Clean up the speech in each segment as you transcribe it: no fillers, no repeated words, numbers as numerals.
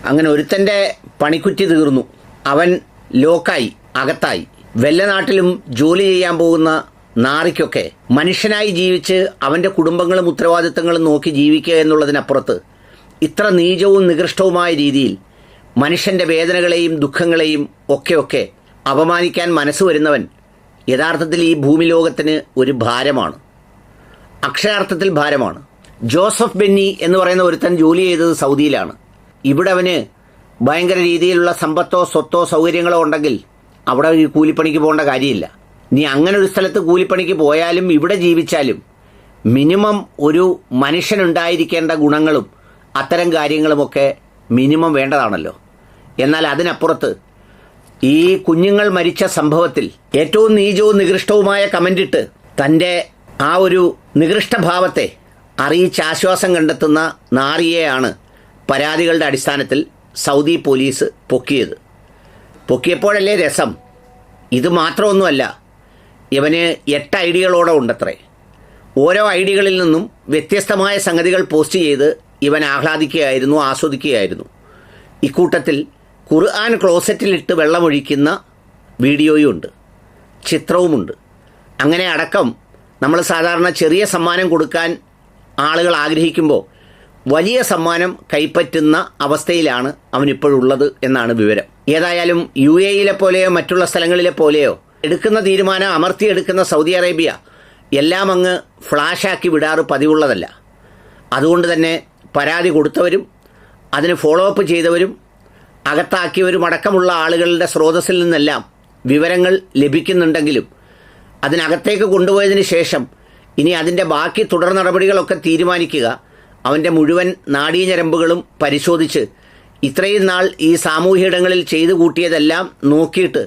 അങ്ങനെ ഒരുത്തൻ്റെ പണിക്കുറ്റി തീർന്നു. അവൻ ലോക്കായി, അകത്തായി. വല്ല നാട്ടിലും ജോലി ചെയ്യാൻ പോകുന്ന നാറിക്കൊക്കെ മനുഷ്യനായി ജീവിച്ച് അവൻ്റെ കുടുംബങ്ങളും ഉത്തരവാദിത്തങ്ങളും നോക്കി ജീവിക്കുക എന്നുള്ളതിനപ്പുറത്ത് ഇത്ര നീചവും നികൃഷ്ടവുമായ രീതിയിൽ മനുഷ്യൻ്റെ വേദനകളെയും ദുഃഖങ്ങളെയും ഒക്കെ അപമാനിക്കാൻ മനസ്സ് വരുന്നവൻ യഥാർത്ഥത്തിൽ ഈ ഭൂമി ലോകത്തിന് ഒരു ഭാരമാണ്, അക്ഷരാർത്ഥത്തിൽ ഭാരമാണ്. ജോസഫ് ബെന്നി എന്ന് പറയുന്ന ഒരുത്തൻ ജോലി ചെയ്തത് സൗദിയിലാണ്. ഇവിടെ അവന് ഭയങ്കര രീതിയിലുള്ള സമ്പത്തോ സ്വത്തോ സൗകര്യങ്ങളോ ഉണ്ടെങ്കിൽ അവിടെ ഈ കൂലിപ്പണിക്ക് പോകേണ്ട കാര്യമില്ല. നീ അങ്ങനെ ഒരു സ്ഥലത്ത് കൂലിപ്പണിക്ക് പോയാലും ഇവിടെ ജീവിച്ചാലും മിനിമം ഒരു മനുഷ്യനുണ്ടായിരിക്കേണ്ട ഗുണങ്ങളും അത്തരം കാര്യങ്ങളുമൊക്കെ മിനിമം വേണ്ടതാണല്ലോ. എന്നാൽ അതിനപ്പുറത്ത് ഈ കുഞ്ഞുങ്ങൾ മരിച്ച സംഭവത്തിൽ ഏറ്റവും നീചവും നികൃഷ്ടവുമായ കമൻ്റിട്ട് തൻ്റെ ആ ഒരു നികൃഷ്ടഭാവത്തെ അറിയിച്ച് ആശ്വാസം കണ്ടെത്തുന്ന നാറിയെയാണ് പരാതികളുടെ അടിസ്ഥാനത്തിൽ സൗദി പോലീസ് പൊക്കിയത്. പൊക്കിയപ്പോഴല്ലേ രസം. ഇത് മാത്രമൊന്നുമല്ല, ഇവന് 8 ഐഡികളോടെ ഉണ്ടത്രേ. ഓരോ ഐഡികളിൽ നിന്നും വ്യത്യസ്തമായ സംഗതികൾ പോസ്റ്റ് ചെയ്ത് ഇവൻ ആഹ്ലാദിക്കുകയായിരുന്നു, ആസ്വദിക്കുകയായിരുന്നു. ഇക്കൂട്ടത്തിൽ ഖുർആൻ ക്ലോസറ്റിലിട്ട് വെള്ളമൊഴിക്കുന്ന വീഡിയോയും ഉണ്ട്, ചിത്രവുമുണ്ട്. അങ്ങനെ അടക്കം നമ്മൾ സാധാരണ ചെറിയ സമ്മാനം കൊടുക്കാൻ ആളുകൾ ആഗ്രഹിക്കുമ്പോൾ വലിയ സമ്മാനം കൈപ്പറ്റുന്ന അവസ്ഥയിലാണ് അവനിപ്പോഴുള്ളത് എന്നാണ് വിവരം. ഏതായാലും UAE പോലെയോ മറ്റുള്ള സ്ഥലങ്ങളിലെ പോലെയോ എടുക്കുന്ന തീരുമാനം അമർത്തിയെടുക്കുന്ന സൗദി അറേബ്യ എല്ലാം അങ്ങ് ഫ്ലാഷാക്കി വിടാറ് പതിവുള്ളതല്ല. അതുകൊണ്ട് തന്നെ പരാതി കൊടുത്തവരും അതിന് ഫോളോ അപ്പ് ചെയ്തവരും അകത്താക്കിയവരും അടക്കമുള്ള ആളുകളുടെ സ്രോതസ്സിൽ നിന്നെല്ലാം വിവരങ്ങൾ ലഭിക്കുന്നുണ്ടെങ്കിലും അതിനകത്തേക്ക് കൊണ്ടുപോയതിന് ശേഷം ഇനി അതിൻ്റെ ബാക്കി തുടർ നടപടികളൊക്കെ തീരുമാനിക്കുക അവൻ്റെ മുഴുവൻ നാഡീഞരമ്പുകളും പരിശോധിച്ച് ഇത്രയും നാൾ ഈ സാമൂഹ്യ ഇടങ്ങളിൽ ചെയ്തു കൂട്ടിയതെല്ലാം നോക്കിയിട്ട്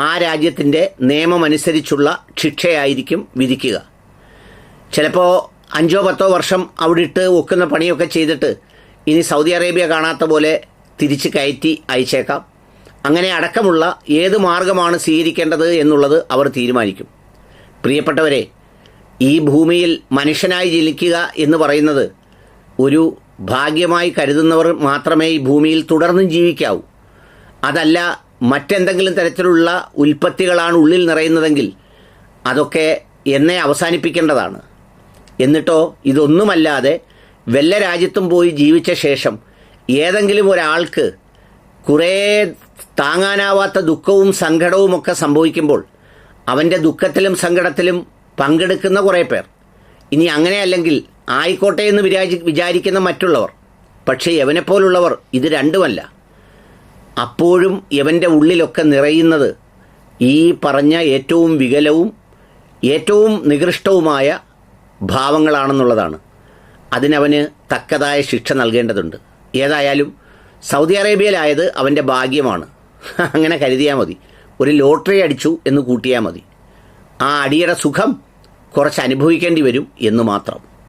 ആ രാജ്യത്തിൻ്റെ നിയമമനുസരിച്ചുള്ള ശിക്ഷയായിരിക്കും വിധിക്കുക. ചിലപ്പോൾ 5-10 വർഷം അവിടെ ഇട്ട് ഒക്കുന്ന പണിയൊക്കെ ചെയ്തിട്ട് ഇനി സൗദി അറേബ്യ കാണാത്ത പോലെ തിരിച്ച് കയറ്റി അയച്ചേക്കാം. അങ്ങനെ അടക്കമുള്ള ഏത് മാർഗമാണ് സ്വീകരിക്കേണ്ടത് എന്നുള്ളത് അവർ തീരുമാനിക്കും. പ്രിയപ്പെട്ടവരെ, ഈ ഭൂമിയിൽ മനുഷ്യനായി ജനിക്കുക എന്ന് പറയുന്നത് ഒരു ഭാഗ്യമായി കരുതുന്നവർ മാത്രമേ ഈ ഭൂമിയിൽ തുടർന്നും ജീവിക്കാവൂ. അതല്ല മറ്റെന്തെങ്കിലും തരത്തിലുള്ള ഉൽപ്പത്തികളാണ് ഉള്ളിൽ നിറയുന്നതെങ്കിൽ അതൊക്കെ എന്നെ അവസാനിപ്പിക്കേണ്ടതാണ്. എന്നിട്ടോ ഇതൊന്നുമല്ലാതെ വല്ല രാജ്യത്തും പോയി ജീവിച്ച ശേഷം ഏതെങ്കിലും ഒരാൾക്ക് കുറേ താങ്ങാനാവാത്ത ദുഃഖവും സങ്കടവുമൊക്കെ സംഭവിക്കുമ്പോൾ അവൻ്റെ ദുഃഖത്തിലും സങ്കടത്തിലും പങ്കെടുക്കുന്ന കുറേ പേർ, ഇനി അങ്ങനെയല്ലെങ്കിൽ ആയിക്കോട്ടെ എന്ന് വിചാരിക്കുന്ന മറ്റുള്ളവർ. പക്ഷേ യവനെപ്പോലുള്ളവർ ഇത് രണ്ടുമല്ല. അപ്പോഴും യവൻ്റെ ഉള്ളിലൊക്കെ നിറയുന്നത് ഈ പറഞ്ഞ ഏറ്റവും വികലവും ഏറ്റവും നികൃഷ്ടവുമായ ഭാവങ്ങളാണെന്നുള്ളതാണ്. അതിനവന് തക്കതായ ശിക്ഷ നൽകേണ്ടതുണ്ട്. ഏതായാലും സൗദി അറേബ്യയിലായത് അവൻ്റെ ഭാഗ്യമാണ്. അങ്ങനെ കരുതിയാൽ മതി. ഒരു ലോട്ടറി അടിച്ചു എന്ന് കൂട്ടിയാൽ മതി. ആ അടിയുടെ സുഖം കുറച്ച് അനുഭവിക്കേണ്ടി വരും എന്ന് മാത്രം.